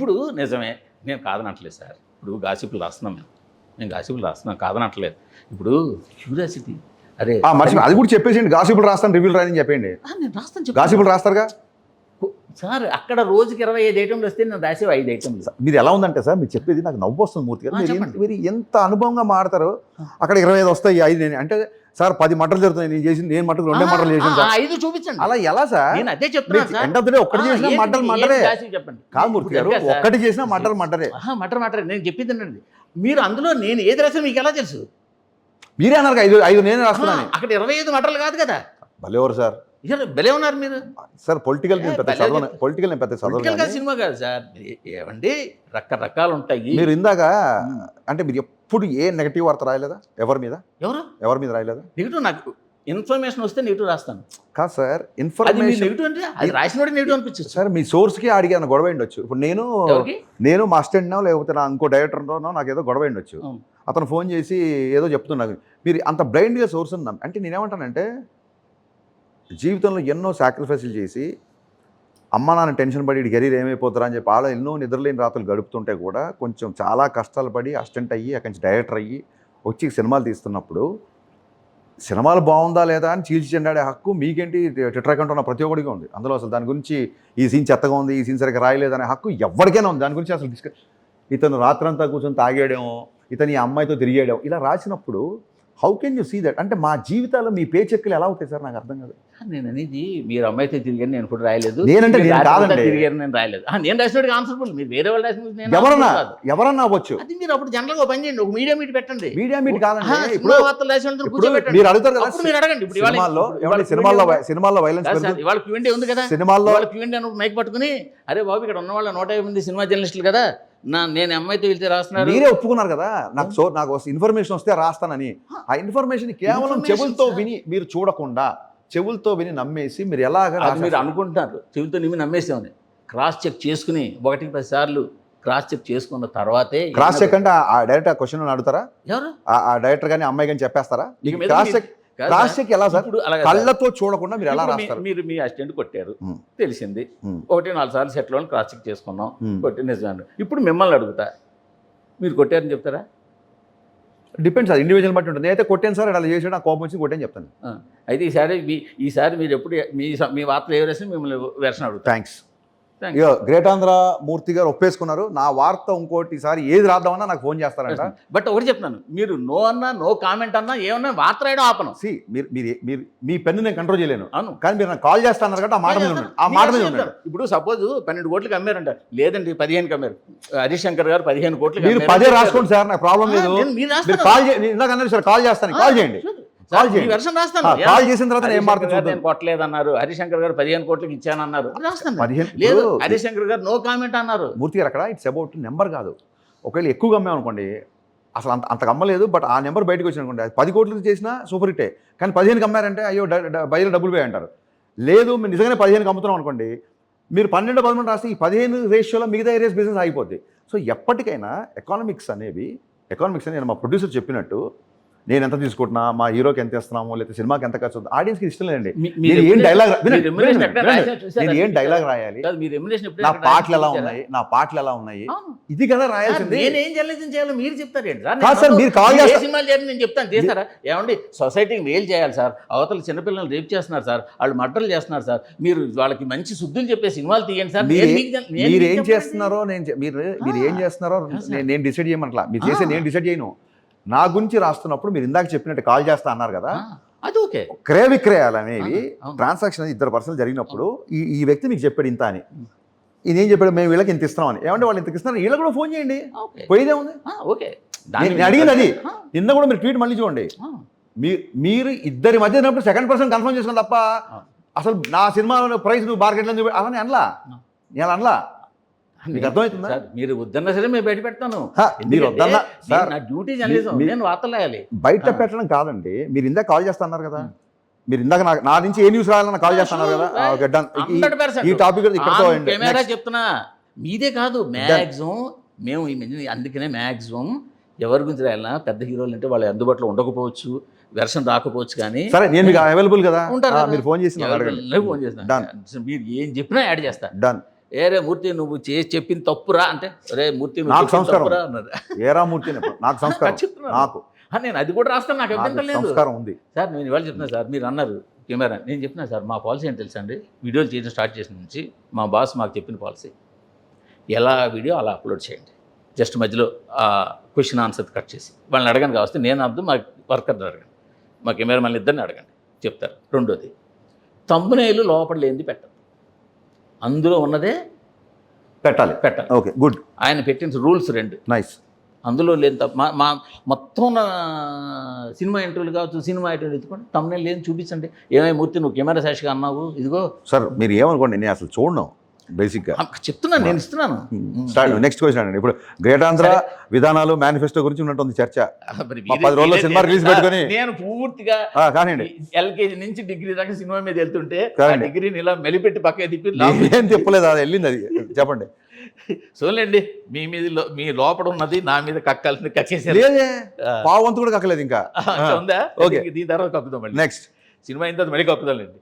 ఇప్పుడు నిజమే, నేను కాదనట్లేదు సార్. ఇప్పుడు గాసిపులు రాస్తున్నాం మేము గాసిపులు రాస్తున్నాం కాదనట్లేదు. ఇప్పుడు క్యూరియాసిటీ అరే మర్చిపోయి అది కూడా చెప్పేసి గాసిపులు రాస్తాను రివ్యూలు రాయని చెప్పండి. నేను రాస్తాను గాసిపులు రాస్తారుగా సార్. అక్కడ రోజుకి 25 ఐటెంలు వస్తే నేను రాసేవి 5 ఐటెంలు. మీరు ఎలా ఉందంటే సార్ మీరు చెప్పేది నాకు నవ్వు వస్తుంది మూర్తి గారు. మీరు ఎంత అనుభవంగా మాట్లాడతారు. అక్కడ 25 వస్తాయి 5 నేను అంటే సార్ 10 మటర్లు జరుగుతున్నాయి నేను చేసింది, నేను మటర్లు 2 మటర్లు చేసాను సార్. 5 చూపించండి. అలా ఎలా సార్? నేను అదే చెప్తున్నాను. ఎండ్ ఆఫ్ ది డే ఒక్కటి చేసినా మటరే చెప్పండి. కాదు మూర్తి గారు, ఒక్కటి చేసినా మటరే. మటర్ నేను చెప్పింది అండి. మీరు అందులో నేను ఏది రాసాను మీకు ఎలా తెలుసు? మీరే అన్నారు 5 నేనే రాస్తున్నాను. అక్కడ 25 మటర్లు కాదు కదా. భలేవారు సార్, భలే ఉన్నారు మీరు సార్. పొలిటికల్ నేను పెద్ద చదవను. సినిమా కాదు సార్. ఏమండి రకరకాలు ఉంటాయి. మీరు ఇందాక అంటే మీరు ఎప్పుడు ఏ నెగటివ్ వార్త రాయలేదా? ఎవరి మీద రాయలేదా? నెగిటివ్ నాకు ఇన్ఫర్మేషన్ వస్తే నెగిటివ్ రాస్తాను. కాదు సార్, ఇన్ఫర్మేషన్ నెగిటివ్ అంటే అది రాసినోడు నెగిటివ్ అనిపించచ్చు సార్. మీ సోర్స్కి అడిగాను గొడవ ఉండొచ్చు. ఇప్పుడు నేను మా అసిస్టెంట్నో లేకపోతే నా ఇంకో డైరెక్టర్నో నాకు ఏదో గొడవ ఉండొచ్చు. అతను ఫోన్ చేసి ఏదో చెప్తున్నాను. మీరు అంత బ్లైండ్గా సోర్స్ ఉన్నాం అంటే నేనేమంటానంటే జీవితంలో ఎన్నో సాక్రిఫైసులు చేసి అమ్మ నాన్న టెన్షన్ పడి కెరీర్ ఏమైపోతారా అని చెప్పి వాళ్ళు ఎన్నో నిద్రలేని రాత్రులు గడుపుతుంటే కూడా కొంచెం చాలా కష్టాలు పడి అసిస్టెంట్ అయ్యి అక్కడి నుంచి డైరెక్టర్ అయ్యి వచ్చి సినిమాలు తీస్తున్నప్పుడు సినిమాలు బాగుందా లేదా అని చీల్చి చెండాడే హక్కు మీకేంటి టెట్రాకంటూ ఉన్న ప్రతి ఒక్కడిగా ఉంది. అందులో అసలు దాని గురించి ఈ సీన్ చెత్తగా ఉంది, ఈ సీన్ సరిగ్గా రాయలేదనే హక్కు ఎవరికైనా ఉంది. దాని గురించి అసలు ఇతను రాత్రంతా కూర్చొని తాగేయడము, ఇతను ఈ అమ్మాయితో తిరిగేయడం ఇలా రాసినప్పుడు how can you see that? అంటే మా జీవితాల్లో మీ పే చెక్కులు ఎలా అవుతాయి సార్? నాకు అర్థం కాదు. నేను అనేది మీరు అమ్మాయితో తిరిగాను నేను కూడా రాయలేదు. నేనంటే నేను కాదండి, తిరిగాను నేను రాయలేదు. నేను రాసినట్టు ఆన్సర్ఫుల్. మీరు వేరే వాళ్ళు రాసిన ఎవరన్నా అవ్వచ్చు. అది మీరు అప్పుడు జనరల్గా పని చేయండి. ఒక మీడియా మీట్ పెట్టండి. మీడియా మీట్ కాదండి, ఇప్పుడు వార్తలు రాసిన కూర్చోబెట్టండి. మీరు అడుగుతారు కదా, మీరు అడగండి. ఇప్పుడు సినిమాల్లో వైలెన్స్ ఇవాళ క్యూఎండే ఉంది కదా, సినిమాల్లో క్యూఎండే అని మైక్ పట్టుకుని అరే బాబు ఇక్కడ ఉన్న వాళ్ళ 150 మంది సినిమా జర్నలిస్టులు కదా, నేను అమ్మాయితో వెళ్తే రాస్తున్నారు. మీరే ఒప్పుకున్నారు కదా నాకు ఇన్ఫర్మేషన్ వస్తే రాస్తానని. ఆ ఇన్ఫర్మేషన్ కేవలం చెవులతో విని మీరు చూడకుండా చెవులతో విని నమ్మేసి మీరు ఎలాగ మీరు అనుకుంటున్నారు చెవులతో నిమ్మి నమ్మేసామని. క్రాస్ చెక్ చేసుకుని 1-10 సార్లు క్రాస్ చెక్ చేసుకున్న తర్వాతే. క్రాస్ చెక్ అంటే ఆ డైరెక్ట్ ఆ క్వశ్చన్ అడుగుతారా? ఎవరు ఆ డైరెక్టర్ కానీ అమ్మాయి కానీ చెప్పేస్తారా? క్రాస్ చెక్ ఎలా సార్? కళ్ళతో చూడకుండా మీరు ఎలా రాస్తారు? మీరు మీ అసిస్టెంట్ కొట్టారు తెలిసింది, 1-4 సార్లు సెట్లో క్రాస్ చెక్ చేసుకున్నాం, కొట్టి నిజాను. ఇప్పుడు మిమ్మల్ని అడుగుతా, మీరు కొట్టారని చెప్తారా? డిపెండ్స్, అది ఇండివిజువల్ బట్టి ఉంటుంది. అయితే కొట్టాను సార్ అలా చేసాడు, నాకు కోపం వచ్చి కొట్టాను చెప్తాను. అయితే ఈసారి మీరు ఎప్పుడు మీ వార్తలు ఏ వేసి మిమ్మల్ని వెర్షన్ అడుగుతా. థ్యాంక్స్. గ్రేట్ ఆంధ్ర మూర్తి గారు ఒప్పేసుకున్నారు. నా వార్త ఇంకోటి ఈసారి ఏది రాద్దామన్నా నాకు ఫోన్ చేస్తారంట. బట్ ఒకటి చెప్తున్నాను, మీరు నో అన్నా నో కామెంట్ అన్నా ఏమన్నా వార్త రాయడం ఆపను. మీరు మీ పెన్ను నేను కంట్రోల్ చేయలేను. అవును, కానీ మీరు నాకు కాల్ చేస్తాన్నారు కాబట్టి ఆ మాట మీద ఉన్నాడు. ఇప్పుడు సపోజ్ 12 కోట్లకి అమ్మారంట, లేదండి 15కి అమ్మారు. హరీష్ శంకర్ గారు 15 కోట్లకి. మీరు 10 రాసుకోండి సార్, నాకు ప్రాబ్లం లేదు. మీరు కాల్ ఇందాక సార్ కాల్ చేస్తాను, కాల్ చేయండి. కాల్ చేసిన తర్వాత ఏం మాట్లాడుతున్నారు? కొట్టలేదన్నారు. హరిశంకర్ గారు 15 కోట్లకి ఇచ్చానన్నారు. లేదు హరిశంకర్ గారు నో కామెంట్ అన్నారు. మూర్తి గారు అక్కడ ఇట్స్ అబౌట్ నెంబర్ కాదు. ఒకవేళ ఎక్కువగా అమ్మామనుకోండి, అసలు అంతకు అమ్మలేదు, బట్ ఆ నెంబర్ బయటకు వచ్చింది అనుకోండి, 10 కోట్లకి చేసినా సూపర్ హిట్టే. కానీ 15కి అమ్మారంటే అయ్యో బయలు డబ్బులు పోయి అంటారు. లేదు మీరు నిజంగానే 15కి అమ్ముతున్నాం అనుకోండి, మీరు 12-13 రాస్తే ఈ 15 రేషియోలో మిగతా ఏరియాస్ బిజినెస్ అయిపోద్ది. సో ఎప్పటికైనా ఎకానమిక్స్ అని నేను మా ప్రొడ్యూసర్ చెప్పినట్టు నేను ఎంత తీసుకుంటున్నా, మా హీరోకి ఎంత ఇస్తున్నాము, లేకపోతే సినిమాకి ఎంత ఖర్చు అవుతుంది, ఆడియన్స్కి ఇష్టం లేదండి. నేను ఏం డైలాగ్ రాయాలి, నా పాటలు ఎలా ఉన్నాయి, ఇది కదా రాయాల్సింది. నేనేం జర్నలిజం చేయాలో మీరు చెప్తారు. మీరు కాల్ సినిమాలు చేయాలి నేను చెప్తాను, చేస్తారా? ఏమండి సొసైటీకి మేలు చేయాలి సార్, అవతల చిన్నపిల్లలు రేప్ చేస్తున్నారు సార్, వాళ్ళు మర్డర్లు చేస్తున్నారు సార్, మీరు వాళ్ళకి మంచి శుద్ధులు చెప్పే సినిమాలు తీయండి సార్. మీరు ఏం చేస్తున్నారో మీరు ఏం చేస్తున్నారో నేను డిసైడ్ చేయమట్లా, మీరు చేసే నేను డిసైడ్ చేయను. నా గురించి రాస్తున్నప్పుడు మీరు ఇందాక చెప్పినట్టు కాల్ చేస్తా అన్నారు కదా, అది ఓకే. క్రయ విక్రయాలు అనేవి ట్రాన్సాక్షన్ అనేది 2 పర్సన్లు జరిగినప్పుడు ఈ వ్యక్తి మీకు చెప్పాడు ఇంత అని, ఈయన ఏం చెప్పాడు, మేము వీళ్ళకి ఇంత ఇస్తున్నాం అని. ఏమంటే వాళ్ళు ఇంత ఇస్తున్నారు, వీళ్ళకి కూడా ఫోన్ చేయండి, పోయిదే ఉంది. ఓకే, నేను అడిగింది అది. నిన్న కూడా మీరు ట్వీట్ మళ్ళీ చూడండి. మీరు ఇద్దరి మధ్య ఉన్నప్పుడు 2nd పర్సన్ కన్ఫర్మ్ చేసుకుని తప్ప అసలు నా సినిమా ప్రైస్ నువ్వు మార్కెట్లో అలానే అనలా, నేను అనలా. మీకు అర్థమవుతుందా? మీరు వద్దన్నా సరే మేము బయట పెడతాను. మీరు వద్దన్నా సార్, నా డ్యూటీ జర్నలిజం, నేను వార్తలు రాయాలి. బయట పెట్టడం కాదండి. మీరు ఇందాక కాల్ చేస్తున్నారు కదా, మీరు ఇందాక నా నుంచి ఏ న్యూస్ రాయాలన్నా కాల్ చేస్తున్నారు కదా. ఈ టాపిక్ కెమెరా చెప్తున్నా, మీదే కాదు మ్యాక్సిమం మేము అందుకనే మ్యాక్సిమం ఎవరి గురించి రాయాలన్నా పెద్ద హీరోలు అంటే వాళ్ళు అందుబాటులో ఉండకపోవచ్చు, వెర్షన్ రాకపోవచ్చు, కానీ సరే నేను మీకు అవైలబుల్ కదా, మీరు ఫోన్ చేసి ఫోన్ చేస్తాను, మీరు ఏం చెప్పినా యాడ్ చేస్తా. డన్. ఏరే మూర్తి నువ్వు చెప్పింది తప్పురా అంటే రే మూర్తి నువ్వు నాకు చెప్పింది సంస్కారం. తప్పురా అన్నారు. ఏరా మూర్తి నాకు సంస్కారం చెప్తున్నాను. నాకు నేను అది కూడా రాస్తాను, నాకు నాకు అభ్యంతరం లేదు సంస్కారం ఉంది. సార్. నేను ఇవాళ చెప్తున్నా సార్, మీరు అన్నారు కెమెరా, నేను చెప్పినా సార్ మా పాలసీ ఏంటి తెలుసా అండి, వీడియోలు చేయడం స్టార్ట్ చేసిన నుంచి మా బాస్ మాకు చెప్పిన పాలసీ, ఎలా వీడియో అలా అప్లోడ్ చేయండి, జస్ట్ మధ్యలో క్వశ్చన్ ఆన్సర్ కట్ చేసి వాళ్ళని అడగను కావస్తే నేను అర్థం మా వర్కర్ని అడగండి, మా కెమెరా మళ్ళీ ఇద్దరిని అడగండి చెప్తారు. రెండోది తమ్మునేలు లోపల లేనిది పెట్టదు, అందులో ఉన్నదే పెట్టాలి. Okay, good. ఆయన పెట్టిన రూల్స్ 2. నైస్. అందులో లేని మా మొత్తం సినిమా ఇంటర్వ్యూలు కావచ్చు, సినిమా ఇంటర్వ్యూలు ఎత్తుకోండి, తమ్మునే లేని చూపించండి. ఏమై మూర్తి నువ్వు కెమెరా సాక్షిగా అన్నావు, ఇదిగో సార్ మీరు ఏమనుకోండి, నేను అసలు చూడను బేసిక్గా, చెప్తున్నాను, నేను ఇస్తున్నాను. నెక్స్ట్ క్వశ్చన్ అండి. ఇప్పుడు గ్రేట్ ఆంధ్ర విధానాలు మేనిఫెస్టో గురించి ఉన్నట్టుంది చర్చ. 10 రోజుల్లో సినిమా రిలీజ్ పెట్టుకొని నేను పూర్తిగా కానివ్వండి ఎల్కేజీ నుంచి డిగ్రీ దాకా సినిమా మీద వెళ్తుంటే కానివ్వండి. డిగ్రీని ఇలా మెలిపెట్టి పక్క తిప్పి ఏం చెప్పలేదు, అది వెళ్ళింది, అది చెప్పండి. చూడండి, మీ లోపల ఉన్నది నా మీద కక్కాల్సింది కక్కేసారు. లేదే, పావు వంతు కూడా కక్కలేదు ఇంకా. ఉందా? ఓకే, దీని తర్వాత కక్కుదాం మళ్ళీ. నెక్స్ట్ సినిమా అయిన తర్వాత మళ్ళీ కక్కుదాంలేండి.